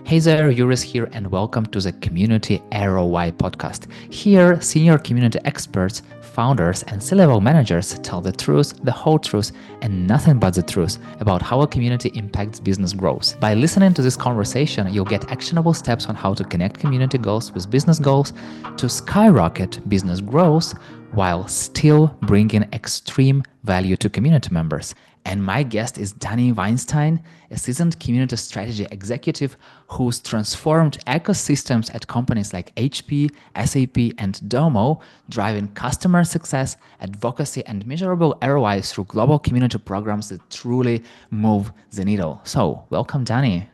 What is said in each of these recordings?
Hey there, Yuris here, and welcome to the Community ROI podcast. Here, senior community experts, founders, and C-level managers tell the truth, the whole truth, and nothing but the truth about how a community impacts business growth. By listening to this conversation, you'll get actionable steps on how to connect community goals with business goals to skyrocket business growth while still bringing extreme value to community members. And my guest is Dani Weinstein, a seasoned community strategy executive who's transformed ecosystems at companies like HP, SAP, and Domo, driving customer success, advocacy, and measurable ROI through global community programs that truly move the needle. So, welcome, Dani.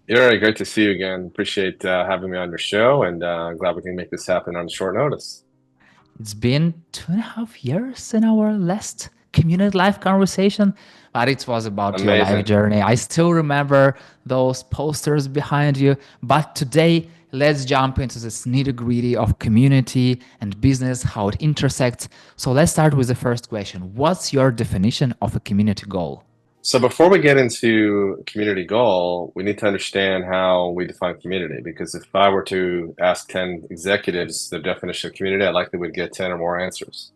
Yurii, great to see you again. Appreciate having me on your show, and glad we can make this happen on short notice. It's been 2.5 years in our last community life conversation, but it was about your life Amazing. journey. I still remember those posters behind you. But today, let's jump into this nitty gritty of community and business, how it intersects. So let's start with the first question. What's your definition of a community goal? So before we get into community goal, we need to understand how we define community. Because if I were to ask 10 executives the definition of community, I likely would get 10 or more answers.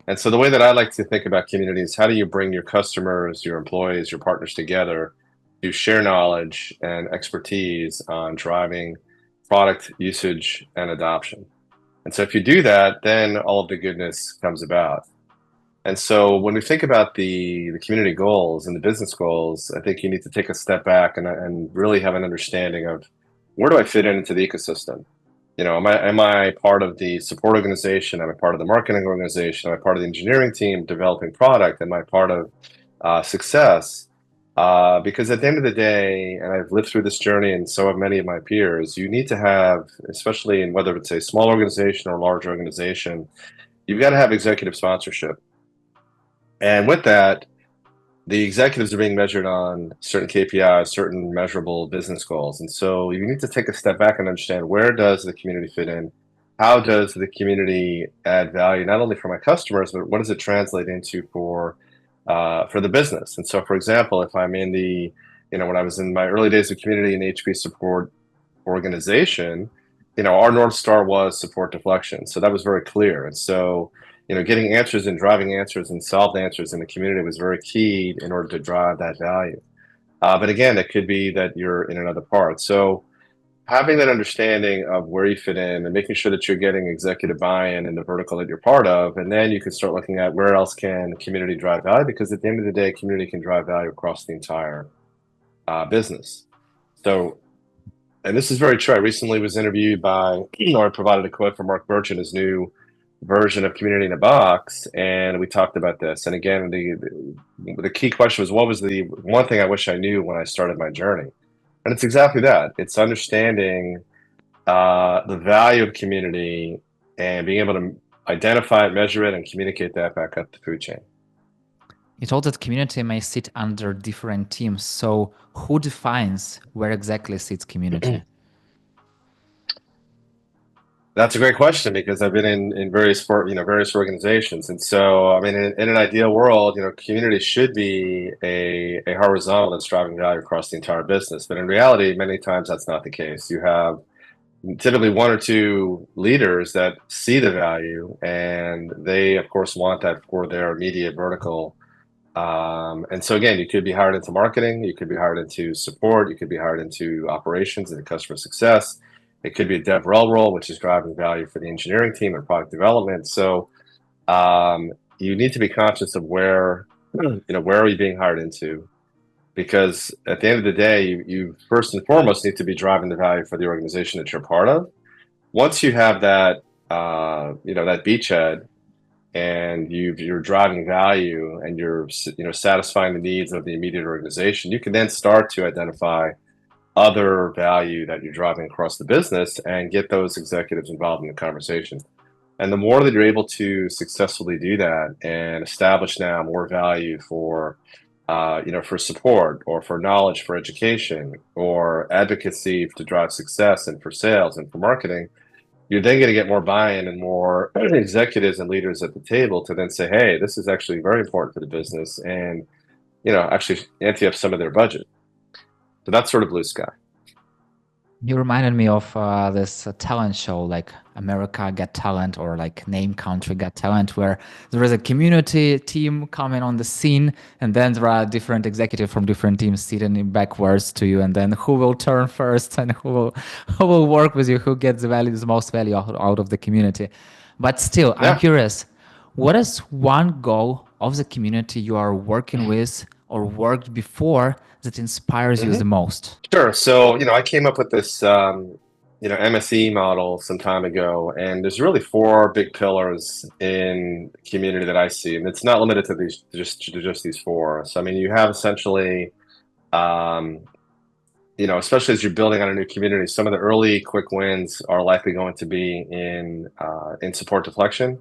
And so the way that I like to think about community is how do you bring your customers, your employees, your partners together to share knowledge and expertise on driving product usage and adoption. And so if you do that, then all of the goodness comes about. And so when we think about the community goals and the business goals, I think you need to take a step back and really have an understanding of where do I fit into the ecosystem? Am I part of the support organization? Am I part of the marketing organization? Am I part of the engineering team developing product? Am I part of success? Because at the end of the day, and I've lived through this journey, and so have many of my peers, you need to have, especially in whether it's a small organization or a large organization, you've got to have executive sponsorship. And with that, the executives are being measured on certain KPIs, certain measurable business goals. And so you need to take a step back and understand where does the community fit in? How does the community add value, not only for my customers, but what does it translate into for the business? And so, for example, if I'm in when I was in my early days of community and HP support organization, our North Star was support deflection. So that was very clear. And so, getting answers and driving answers and solved answers in the community was very key in order to drive that value. But again, it could be that you're in another part. So having that understanding of where you fit in and making sure that you're getting executive buy-in in the vertical that you're part of, and then you can start looking at where else can community drive value, because at the end of the day, community can drive value across the entire business. So, and this is very true. I recently was interviewed or I provided a quote from Mark Birch in his new version of Community in a Box, and we talked about this. And again, the key question was, what was the one thing I wish I knew when I started my journey? And it's exactly that. It's understanding the value of community and being able to identify it, measure it, and communicate that back up the food chain. You told that community may sit under different teams. So who defines where exactly sits community? That's a great question because I've been in various organizations, and so I mean, in an ideal world, community should be a horizontal that's driving value across the entire business. But in reality, many times that's not the case. You have typically one or two leaders that see the value, and they, of course, want that for their immediate vertical. And so again, you could be hired into marketing, you could be hired into support, you could be hired into operations and customer success. It could be a DevRel role, which is driving value for the engineering team and product development. So you need to be conscious of where are you being hired into? Because at the end of the day, you first and foremost need to be driving the value for the organization that you're part of. Once you have that beachhead, and you're driving value and you're satisfying the needs of the immediate organization, you can then start to identify other value that you're driving across the business and get those executives involved in the conversation. And the more that you're able to successfully do that and establish now more value for support or for knowledge, for education or advocacy to drive success and for sales and for marketing, you're then going to get more buy-in and more executives and leaders at the table to then say, hey, this is actually very important for the business, and actually ante up some of their budget. So that's sort of blue sky. You reminded me of this talent show, like America Got Talent or like Name Country Got Talent, where there is a community team coming on the scene, and then there are different executives from different teams sitting backwards to you, and then who will turn first and who will work with you, who gets the most value out of the community. But still, I'm Yeah. curious, what is one goal of the community you are working with or worked before that inspires you hmm the most? Sure. So, I came up with this, MSE model some time ago, and there's really four big pillars in community that I see, and it's not limited to just these four. So, I mean, you have essentially, um, especially as you're building on a new community, some of the early quick wins are likely going to be in support deflection.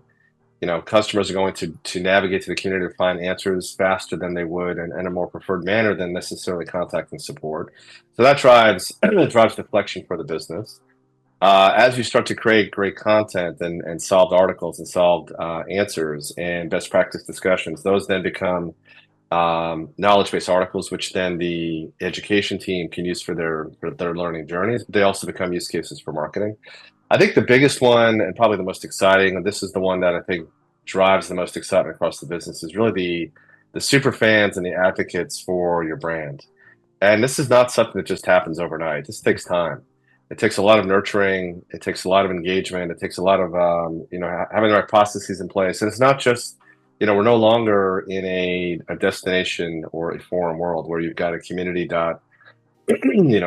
Customers are going to navigate to the community to find answers faster than they would in a more preferred manner than necessarily contacting support. So that drives drives deflection for the business. As you start to create great content and solved articles and solved answers and best practice discussions, those then become knowledge-based articles, which then the education team can use for their learning journeys. They also become use cases for marketing. I think the biggest one and probably the most exciting, and this is the one that I think drives the most excitement across the business, is really the super fans and the advocates for your brand. And this is not something that just happens overnight. This takes time. It takes a lot of nurturing. It takes a lot of engagement. It takes a lot of having the right processes in place. And it's not just we're no longer in a destination or a forum world where you've got a community dot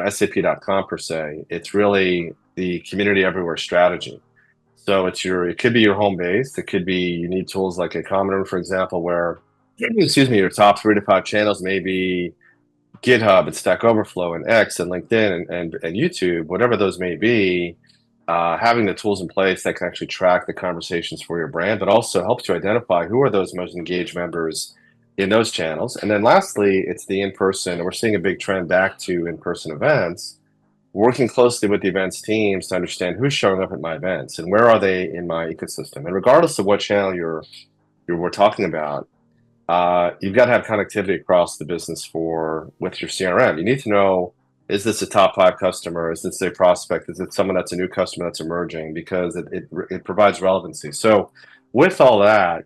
sap.com per se. It's really the community everywhere strategy. So it could be your home base. It could be you need tools like a common room, for example, where excuse me, your top 3 to 5 channels may be GitHub and Stack Overflow and X and LinkedIn and YouTube, whatever those may be. Having the tools in place that can actually track the conversations for your brand, but also helps you identify who are those most engaged members in those channels. And then lastly, it's the in-person. We're seeing a big trend back to in-person events, working closely with the events teams to understand who's showing up at my events and where are they in my ecosystem. And regardless of what channel we're talking about, you've got to have connectivity across the business with your CRM. You need to know, is this a top 5 customer? Is this a prospect? Is it someone that's a new customer that's emerging? Because it provides relevancy. So with all that,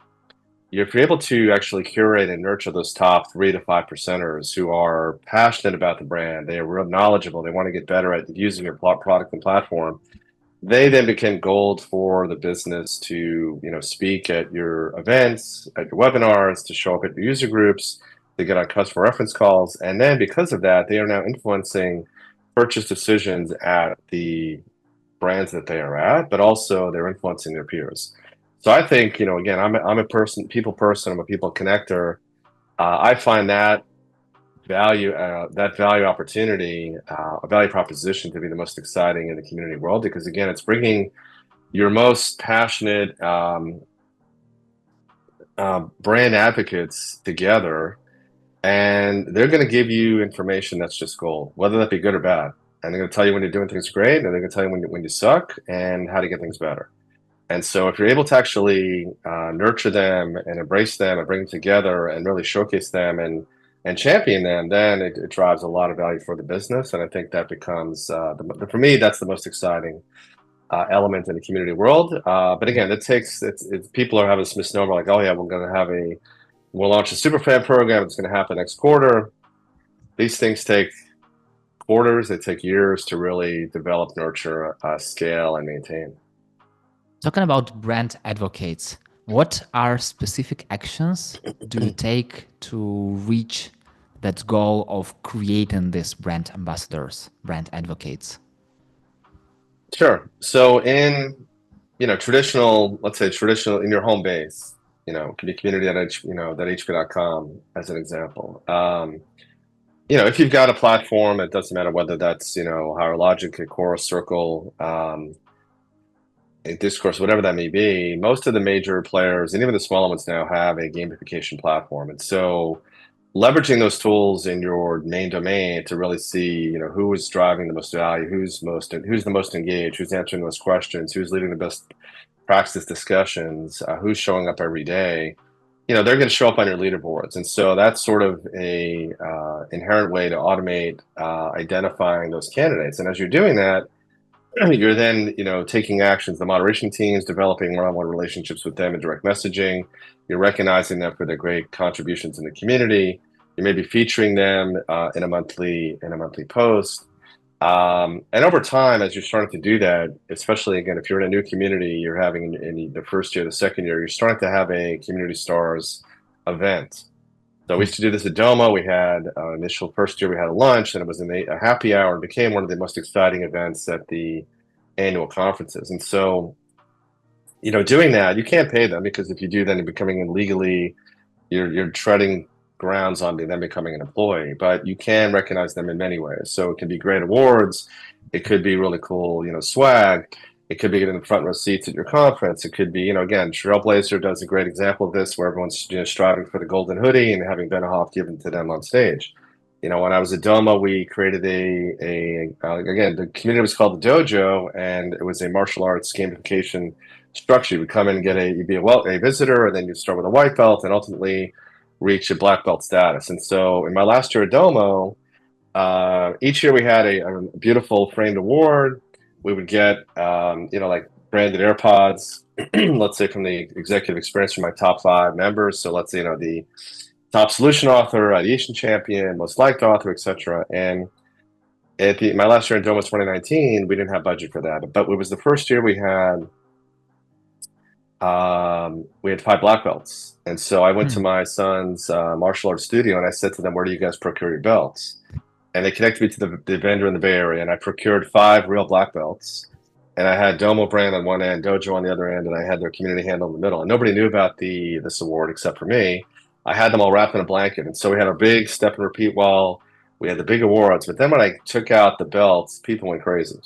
if you're able to actually curate and nurture those top 3 to 5 percenters who are passionate about the brand, they are real knowledgeable, they want to get better at using your product and platform, they then became gold for the business to speak at your events, at your webinars, to show up at your user groups, to get on customer reference calls, and then because of that they are now influencing purchase decisions at the brands that they are at, but also they're influencing their peers. So I think again, I'm a people person, I'm a people connector. I find that value opportunity, a value proposition to be the most exciting in the community world, because again, it's bringing your most passionate brand advocates together, and they're going to give you information that's just gold, whether that be good or bad. And they're going to tell you when you're doing things great, and they're going to tell you when you suck and how to get things better. And so if you're able to actually nurture them and embrace them and bring them together and really showcase them and champion them, then it drives a lot of value for the business. And I think that becomes, for me, that's the most exciting element in the community world. But again, people are having this misnomer like, oh yeah, we'll launch a super fan program. It's going to happen next quarter. These things take quarters. They take years to really develop, nurture, scale, and maintain. Talking about brand advocates, what are specific actions do you take to reach that goal of creating these brand ambassadors, brand advocates? Sure. So in traditional, let's say traditional in your home base, can be community at that hp.com as an example. If you've got a platform, it doesn't matter whether that's Higher Logic, a Chorus, Circle, a Discourse, whatever that may be. Most of the major players and even the smaller ones now have a gamification platform, and so leveraging those tools in your main domain to really see who is driving the most value, who's the most engaged, who's answering those questions, who's leading the best practice discussions, who's showing up every day. they're going to show up on your leaderboards. And so that's sort of a inherent way to automate identifying those candidates. And as you're doing that, you're then, taking actions. The moderation teams developing one-on-one relationships with them in direct messaging. You're recognizing them for their great contributions in the community. You may be featuring them in a monthly post. And over time, as you're starting to do that, especially again, if you're in a new community, you're having in the first year, the second year, you're starting to have a community stars event. So we used to do this at Domo. We had initial first year, we had a lunch, and it was a happy hour, and became one of the most exciting events at the annual conferences. And so, doing that, you can't pay them, because if you do, then you're becoming illegally, you're treading grounds on them becoming an employee. But you can recognize them in many ways. So it can be great awards, it could be really cool, swag. It could be getting the front row seats at your conference. It could be, again, Trailblazer does a great example of this, where everyone's striving for the golden hoodie and having Benioff given to them on stage. When I was at Domo, we created again, the community was called the Dojo, and it was a martial arts gamification structure. You would come in and you'd be a visitor, and then you'd start with a white belt and ultimately reach a black belt status. And so in my last year at Domo, each year we had a beautiful framed award. We would get, like branded AirPods, let's say from the executive experience from my top 5 members. So let's say, the top solution author, ideation champion, most liked author, etc. And my last year in Domo was 2019, we didn't have budget for that. But it was the first year we had 5 black belts. And so I went to my son's martial arts studio, and I said to them, where do you guys procure your belts? And they connected me to the vendor in the Bay Area, and I procured 5 real black belts. And I had Domo brand on one end, Dojo on the other end, and I had their community handle in the middle. And nobody knew about this award except for me. I had them all wrapped in a blanket. And so we had our big step and repeat wall. We had the big awards. But then when I took out the belts, people went crazy.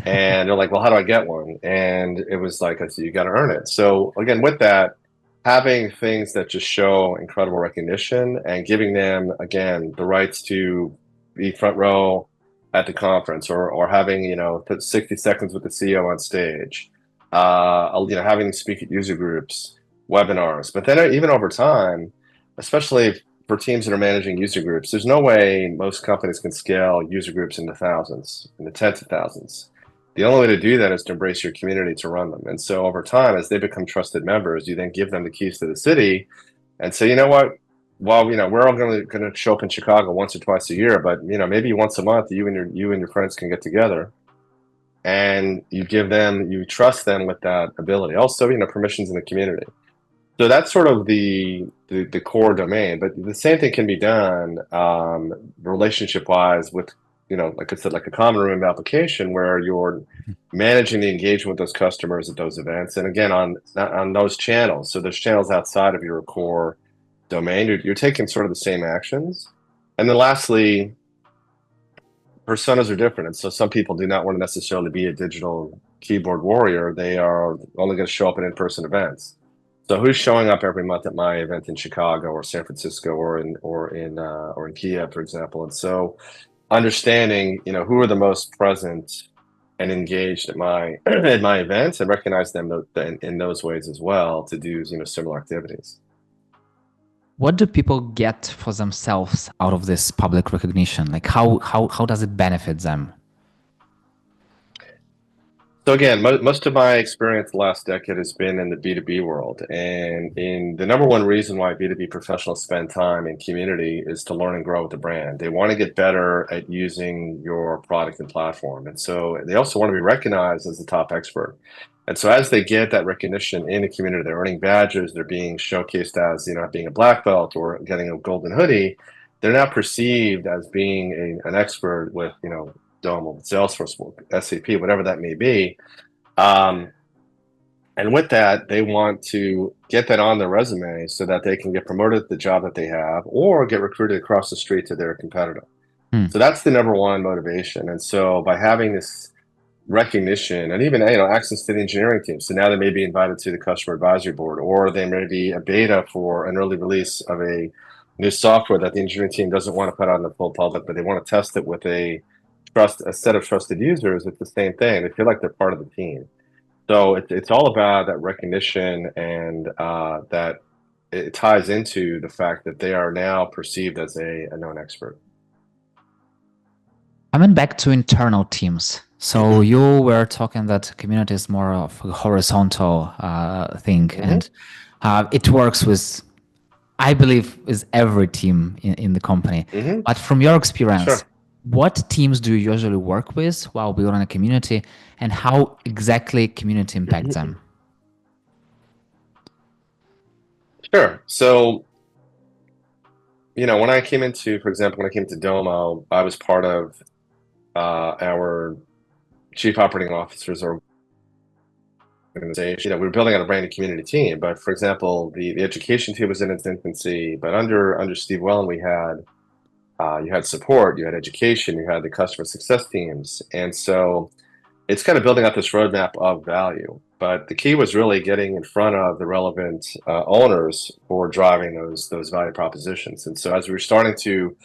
And they're like, well, how do I get one? And it was like, I said, you got to earn it. So again, with that, having things that just show incredible recognition and giving them, again, the rights to be front row at the conference, or having, put 60 seconds with the CEO on stage, having them speak at user groups, webinars. But then even over time, especially for teams that are managing user groups, there's no way most companies can scale user groups into thousands, into tens of thousands. The only way to do that is to embrace your community to run them. And so over time, as they become trusted members, you then give them the keys to the city and say, you know what, well, we're all going to show up in Chicago once or twice a year, but maybe once a month, you and your friends can get together, and you trust them with that ability. Also, permissions in the community. So that's sort of the core domain. But the same thing can be done relationship wise with, like I said, like a common room application, where you're managing the engagement with those customers at those events, and again on those channels. So there's channels outside of your core domain. You're taking sort of the same actions. And then lastly, personas are different. And so some people do not want to necessarily be a digital keyboard warrior. They are only going to show up at in-person events. So who's showing up every month at my event in Chicago or San Francisco or in Kiev, for example? And so understanding, who are the most present and engaged at my at my events, and recognize them in those ways as well, to do similar activities. What do people get for themselves out of this public recognition? Like how does it benefit them? So again, most of my experience the last decade has been in the B2B world. And in the number one reason why B2B professionals spend time in community is to learn and grow with the brand. They want to get better at using your product and platform. And so they also want to be recognized as the top expert. And so as they get that recognition in the community, they're earning badges, they're being showcased as, being a black belt or getting a golden hoodie, they're now perceived as being an expert with, Domo, Salesforce, SAP, whatever that may be. And with that, they want to get that on their resume so that they can get promoted at the job that they have, or get recruited across the street to their competitor. So that's the number one motivation. And so by having this recognition, and even access to the engineering team, so now they may be invited to the customer advisory board, or they may be a beta for an early release of a new software that the engineering team doesn't want to put out in the full public, but they want to test it with a set of trusted users. It's the same thing. They feel like they're part of the team. So it's all about that recognition and that it ties into the fact that they are now perceived as a known expert. I went back to internal teams. So you were talking that community is more of a horizontal thing, and it works with, I believe, with every team in the company. But from your experience, Sure. what teams do you usually work with while building a community, and how exactly community impacts them? Sure. So, when I came into, for example, when I came to Domo, I was part of our chief operating officer's organization. We were building out a brand new community team, but for example, the education team was in its infancy. But under Steve Wellen, we had you had support, you had education, you had the customer success teams, and so it's kind of building out this roadmap of value. But the key was really getting in front of the relevant owners for driving those value propositions. And so as we were starting to,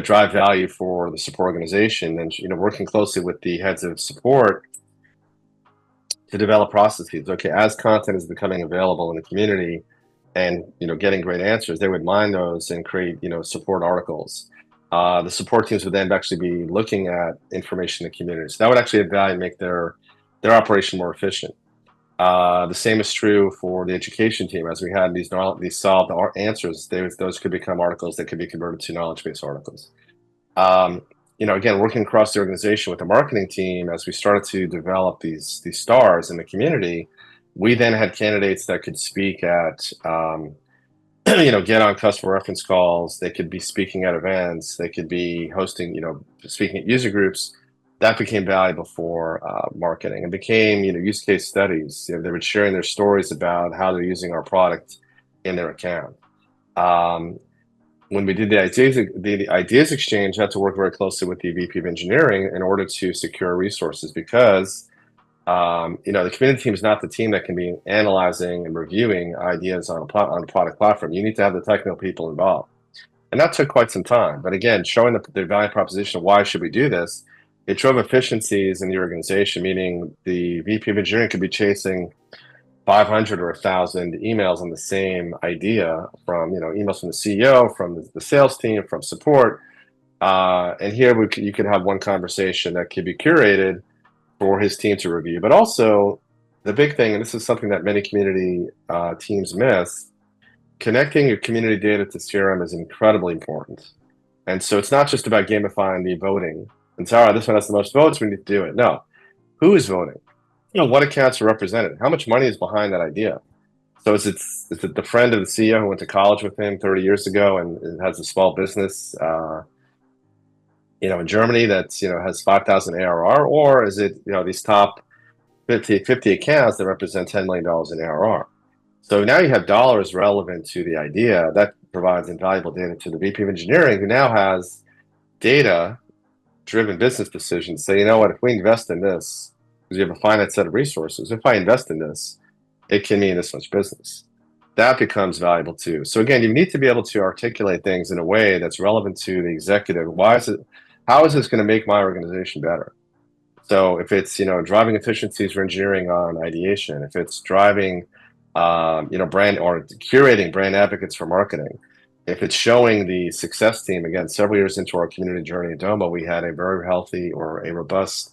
drive value for the support organization, and working closely with the heads of support to develop processes. Okay, as content is becoming available in the community, and getting great answers, they would mine those and create support articles. The support teams would then actually be looking at information in the community, so that would actually add value and make their operation more efficient. The same is true for the education team. As we had these solved answers, those could become articles that could be converted to knowledge base articles. Um, Again, working across the organization with the marketing team, as we started to develop these stars in the community, we then had candidates that could speak at, get on customer reference calls. They could be speaking at events. They could be hosting, speaking at user groups. That became valuable for marketing, and became, use case studies. They were sharing their stories about how they're using our product in their account. When we did the ideas exchange, I had to work very closely with the VP of engineering in order to secure resources, because the community team is not the team that can be analyzing and reviewing ideas on a product platform. You need to have the technical people involved, and that took quite some time. But again, showing the value proposition of why should we do this, it drove efficiencies in the organization. Meaning the VP of engineering could be chasing 500 or 1,000 emails on the same idea, from emails from the CEO, from the sales team, from support, and here you could have one conversation that could be curated for his team to review. But also, the big thing, and this is something that many community teams miss, connecting your community data to CRM is incredibly important. And so it's not just about gamifying the voting. And so, all right, this one has the most votes, we need to do it. No, who is voting? What accounts are represented? How much money is behind that idea? So is it the friend of the CEO who went to college with him 30 years ago and has a small business, in Germany that's, has 5,000 ARR, or is it, these top 50 accounts that represent $10 million in ARR? So now you have dollars relevant to the idea that provides invaluable data to the VP of engineering, who now has data driven business decisions. Say, if we invest in this, because you have a finite set of resources, if I invest in this, it can mean this much business. That becomes valuable too. So again, you need to be able to articulate things in a way that's relevant to the executive. How is this going to make my organization better? So if it's, driving efficiencies for engineering on ideation, if it's driving, brand, or curating brand advocates for marketing, if it's showing the success team, again, several years into our community journey at Domo, we had a very healthy, or a robust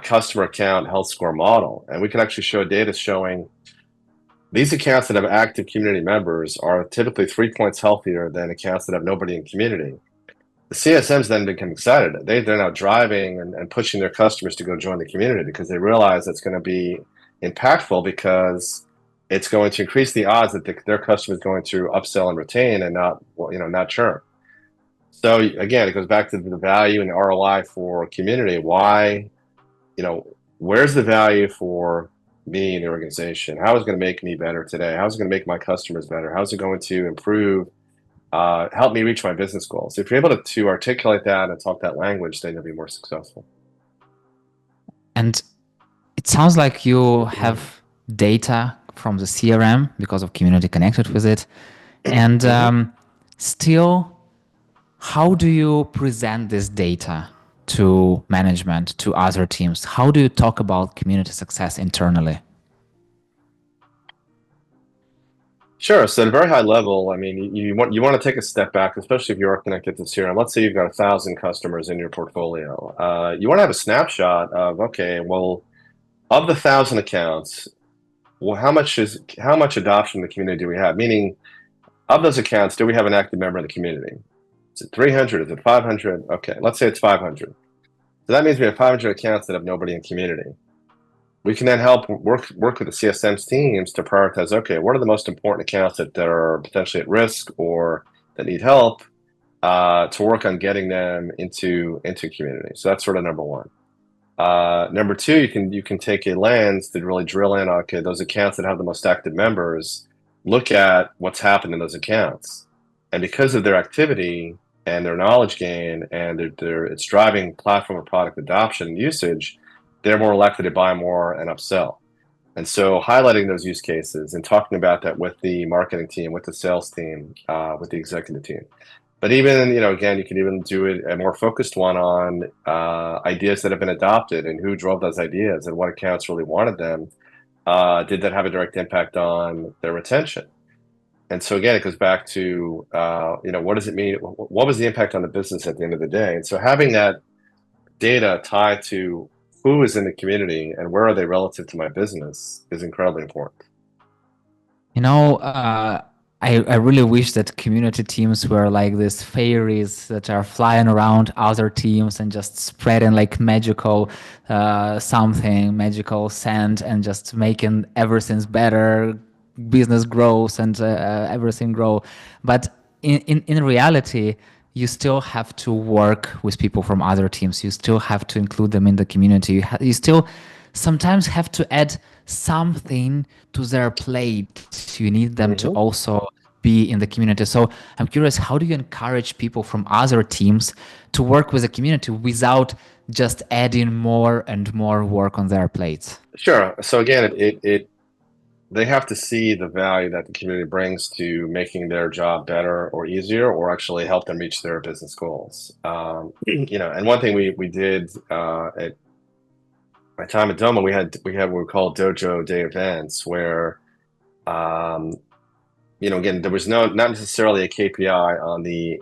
customer account health score model. And we can actually show data showing these accounts that have active community members are typically 3 points healthier than accounts that have nobody in community. The CSMs then become excited. They're now driving and pushing their customers to go join the community, because they realize it's going to be impactful, because it's going to increase the odds that their customer is going to upsell and retain, and not churn. So again, it goes back to the value and the ROI for community. Why, where's the value for me in the organization? How is it going to make me better today? How is it going to make my customers better? How is it going to improve, help me reach my business goals? If you're able to articulate that and talk that language, then you'll be more successful. And it sounds like you have data from the CRM because of community connected with it. And still, how do you present this data to management, to other teams? How do you talk about community success internally? Sure. So at a very high level, I mean, you want to take a step back, especially if you're connected to CRM. Let's say you've got 1,000 customers in your portfolio. You want to have a snapshot of, okay, well, of the 1,000 accounts, well, how much adoption in the community do we have? Meaning, of those accounts, do we have an active member in the community? Is it 300? Is it 500? Okay, let's say it's 500. So that means we have 500 accounts that have nobody in community. We can then help work with the CSM's teams to prioritize, okay, what are the most important accounts that are potentially at risk or that need help, to work on getting them into community. So that's sort of number one. Number two, you can take a lens to really drill in. Okay, those accounts that have the most active members, look at what's happened in those accounts, and because of their activity and their knowledge gain, and it's driving platform or product adoption and usage, they're more likely to buy more and upsell. And so, highlighting those use cases and talking about that with the marketing team, with the sales team, with the executive team. But even, again, you can even do it a more focused one on ideas that have been adopted and who drove those ideas and what accounts really wanted them. Did that have a direct impact on their retention? And so again, it goes back to, what does it mean? What was the impact on the business at the end of the day? And so having that data tied to who is in the community and where are they relative to my business is incredibly important. You know, I really wish that community teams were like these fairies that are flying around other teams and just spreading like magical something, magical sand, and just making everything's better, business grows and everything grow. But in reality, you still have to work with people from other teams. You still have to include them in the community. You still sometimes have to add something to their plate. You need them to Mhm. also be in the community. So I'm curious, how do you encourage people from other teams to work with the community without just adding more and more work on their plates? Sure. So again, it they have to see the value that the community brings to making their job better or easier, or actually help them reach their business goals. And one thing we did at my time at Domo, we had what we call Dojo Day events, where um, again, there was not necessarily a KPI on a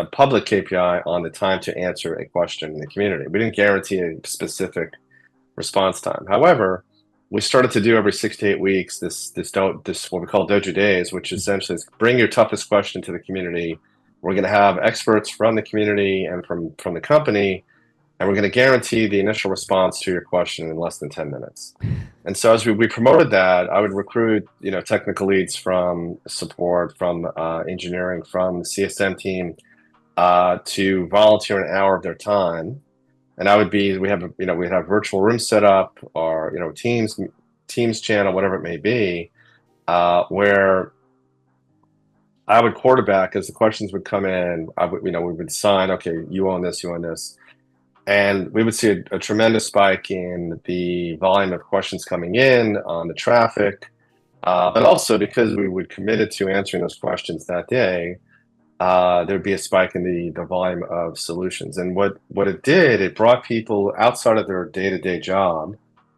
public KPI on the time to answer a question in the community. We didn't guarantee a specific response time. However, we started to do every 6 to 8 weeks this what we call Dojo Days, which essentially is bring your toughest question to the community. We're going to have experts from the community and from the company, and we're going to guarantee the initial response to your question in less than 10 minutes. And so as we promoted that, I would recruit technical leads from support, from engineering, from the CSM team, to volunteer an hour of their time. And we'd have virtual rooms set up, or Teams channel, whatever it may be, where I would quarterback as the questions would come in. We would sign, okay, you own this, you own this, and we would see a tremendous spike in the volume of questions coming in on the traffic, but also because we would committed to answering those questions that day, there'd be a spike in the volume of solutions. And what it did, it brought people outside of their day-to-day job.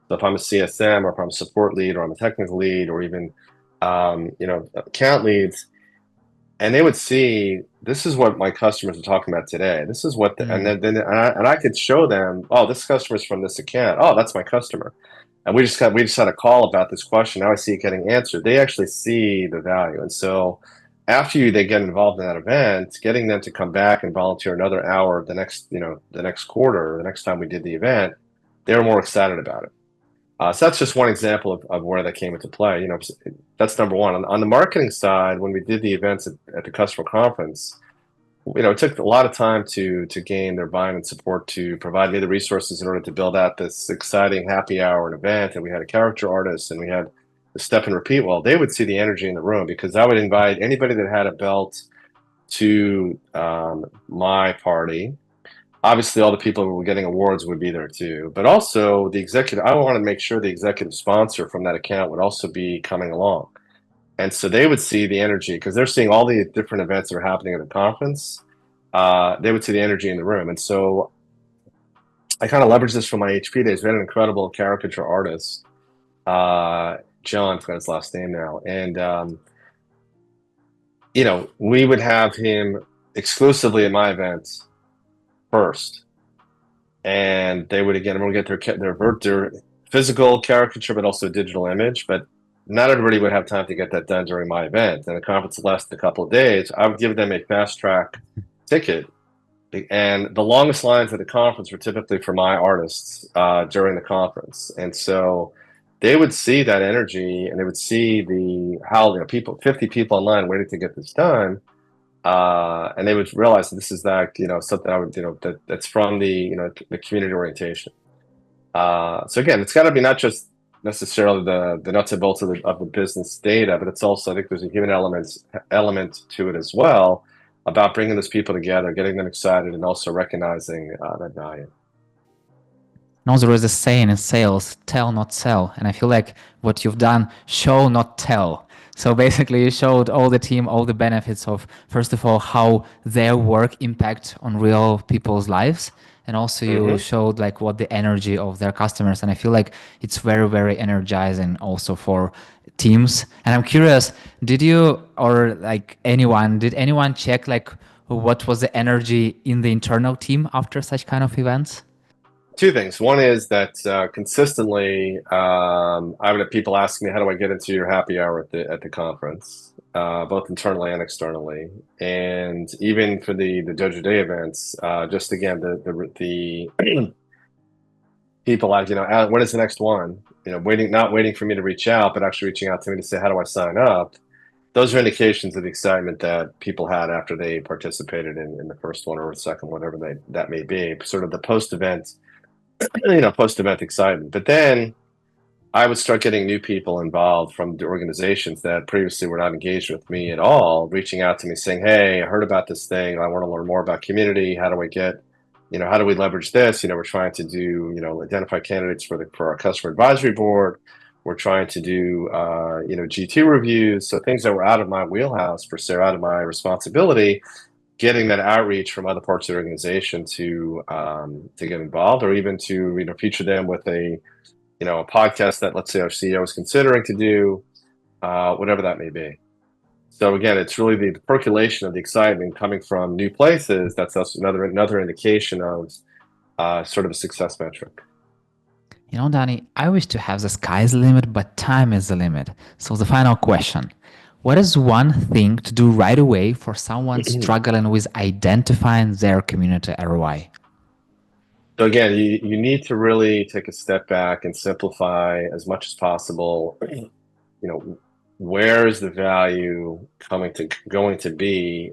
So if I'm a CSM, or if I'm a support lead, or I'm a technical lead, or even account leads, and they would see, this is what my customers are talking about today. This is what and Mm. then I could show them, oh, this customer's from this account. Oh, that's my customer. And we just had a call about this question. Now I see it getting answered. They actually see the value. And so after they get involved in that event, getting them to come back and volunteer another hour the next quarter, the next time we did the event, they were more excited about it. So that's just one example of where that came into play. That's number one. On the marketing side, when we did the events at the customer conference, it took a lot of time to gain their buy-in and support to provide me the resources in order to build out this exciting happy hour and event. And we had a character artist, and we had the step and repeat. Well, they would see the energy in the room, because I would invite anybody that had a belt to my party. Obviously, all the people who were getting awards would be there too, but also the executive. I wanted to make sure the executive sponsor from that account would also be coming along. And so they would see the energy, because they're seeing all the different events that are happening at the conference. They would see the energy in the room. And so I kind of leveraged this from my HP days. We had an incredible caricature artist, John, I forgot his last name now. And we would have him exclusively at my events first, and they would again we'll get their physical caricature, but also digital image. But not everybody would have time to get that done during my event, and the conference lasted a couple of days. I would give them a fast track ticket, and the longest lines at the conference were typically for my artists during the conference, and so they would see that energy, and they would see how 50 people online waiting to get this done, and they would realize that this is something I would that's from the community orientation. So again, it's got to be not just necessarily the nuts and bolts of the business data, but it's also, I think there's a human element to it as well, about bringing those people together, getting them excited, and also recognizing that value. No, there is a saying in sales, tell, not sell. And I feel like what you've done, show, not tell. So basically you showed all the team, all the benefits of, first of all, how their work impacts on real people's lives. And also you showed like what the energy of their customers. And I feel like it's very, very energizing also for teams. And I'm curious, did anyone check like what was the energy in the internal team after such kind of events? Two things. One is that consistently, I would have people ask me, "How do I get into your happy hour at the conference?" Both internally and externally, and even for the Dojo Day events. Just again, the people like when is the next one? Not waiting for me to reach out, but actually reaching out to me to say, "How do I sign up?" Those are indications of the excitement that people had after they participated in the first one or the second, whatever that may be. Sort of the post-event excitement. But then I would start getting new people involved from the organizations that previously were not engaged with me at all, reaching out to me saying, "Hey, I heard about this thing. I want to learn more about community. How do we leverage this? We're trying to do, identify candidates for our customer advisory board. We're trying to do, GT reviews." So things that were out of my wheelhouse, per se, out of my responsibility, getting that outreach from other parts of the organization to get involved, or even to feature them with a podcast that, let's say, our CEO is considering to do, whatever that may be. So again, it's really the percolation of the excitement coming from new places. That's another indication of sort of a success metric. Dani, I wish to have the sky's the limit, but time is the limit. So the final question. What is one thing to do right away for someone struggling with identifying their community ROI? So again, you need to really take a step back and simplify as much as possible. Where is the value going to be,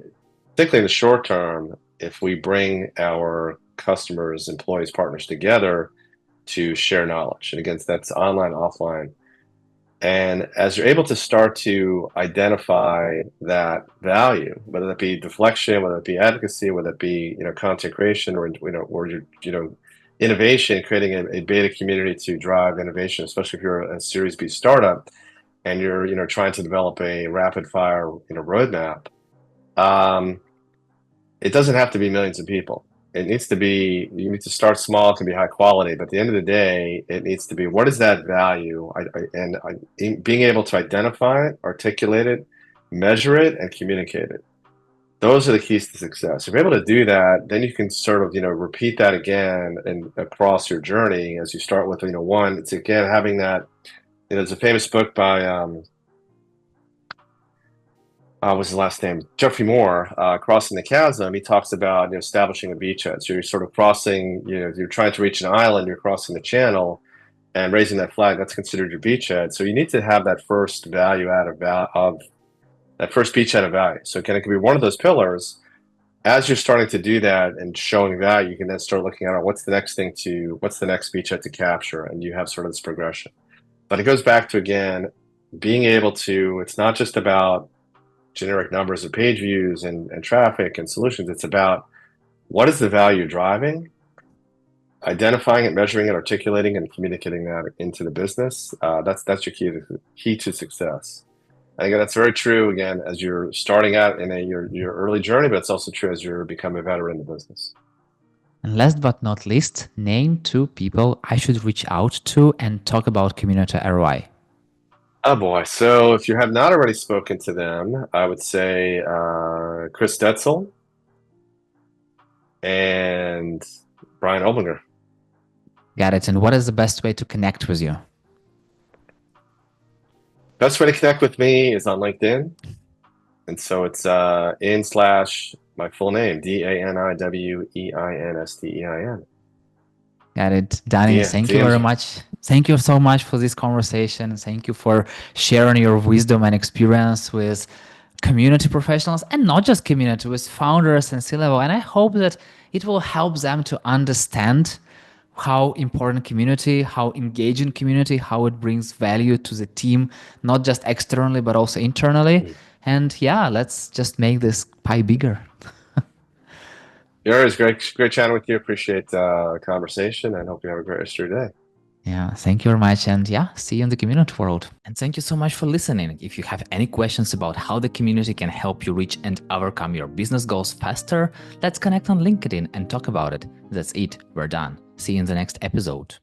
particularly in the short term, if we bring our customers, employees, partners together to share knowledge? And again, that's online, offline. And as you're able to start to identify that value, whether that be deflection, whether it be advocacy, whether it be content creation, or innovation, creating a beta community to drive innovation, especially if you're a Series B startup and you're trying to develop a rapid fire roadmap. It doesn't have to be millions of people. You need to start small. It can be high quality, but at the end of the day, it needs to be, what is that value? Being able to identify it, articulate it, measure it, and communicate it. Those are the keys to success. If you're able to do that, then you can sort of, repeat that again and across your journey as you start with, one, it's again, having that, there's a famous book by, what's his last name? Jeffrey Moore, Crossing the Chasm. He talks about establishing a beachhead. So you're sort of crossing, you're trying to reach an island, you're crossing the channel and raising that flag. That's considered your beachhead. So you need to have that first value out of that first beachhead of value. So it can be one of those pillars. As you're starting to do that and showing value, you can then start looking at what's the next beachhead to capture, and you have sort of this progression. But it goes back to, again, being able to, it's not just about generic numbers of page views and traffic and solutions. It's about what is the value driving, identifying it, measuring it, articulating, and communicating that into the business. That's your key to success. I think that's very true, again, as you're starting out in your early journey, but it's also true as you're becoming a veteran in the business. And last but not least, name 2 people I should reach out to and talk about community ROI. Oh boy. So if you have not already spoken to them, I would say Chris Detzel and Brian Oblinger. Got it. And what is the best way to connect with you? Best way to connect with me is on LinkedIn. And so it's in/ my full name, DaniWeinstein. Got it. Dani, thank you very much. Thank you so much for this conversation. Thank you for sharing your wisdom and experience with community professionals, and not just community, with founders and C-level. And I hope that it will help them to understand how important community, how engaging community, how it brings value to the team, not just externally, but also internally. And yeah, let's just make this pie bigger. Yeah, it was great chatting with you. Appreciate the conversation and hope you have a great rest of your day. Yeah, thank you very much. And yeah, see you in the community world. And thank you so much for listening. If you have any questions about how the community can help you reach and overcome your business goals faster, let's connect on LinkedIn and talk about it. That's it. We're done. See you in the next episode.